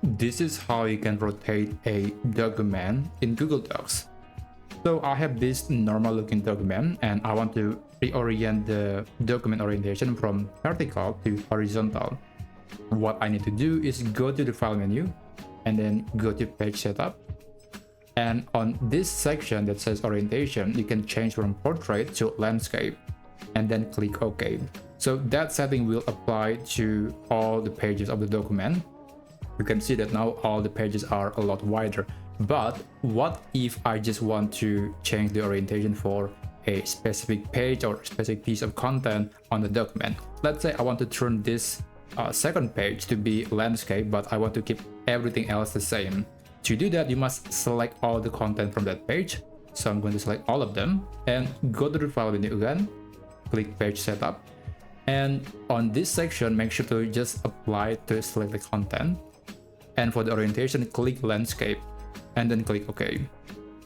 this is how you can rotate a document in Google Docs. So I have this normal looking document and I want to reorient the document orientation from vertical to horizontal. What I need to do is go to the file menu and then go to page setup. And on this section that says orientation, you can change from portrait to landscape and then click OK. So that setting will apply to all the pages of the document. You can see that now all the pages are a lot wider. But what if I just want to change the orientation for a specific page or specific piece of content on the document? Let's say I want to turn this second page to be landscape, but I want to keep everything else the same. To do that, you must select all the content from that page. So I'm going to select all of them and go to the file menu again, click page setup. And on this section, make sure to just apply to select the content. And for the orientation, click landscape and then click OK.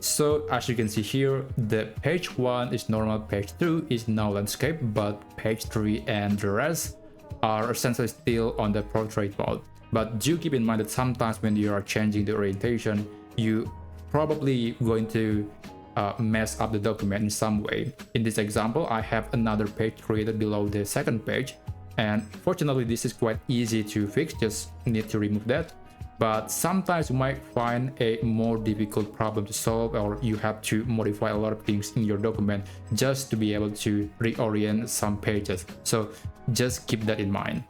So as you can see here, the page 1 is normal, page 2 is now landscape, but page 3 and the rest are essentially still on the portrait mode. But do keep in mind that sometimes when you are changing the orientation, you probably going to mess up the document in some way. In this example, I have another page created below the second page, and fortunately this is quite easy to fix, just need to remove that. But sometimes you might find a more difficult problem to solve, or you have to modify a lot of things in your document just to be able to reorient some pages. So just keep that in mind.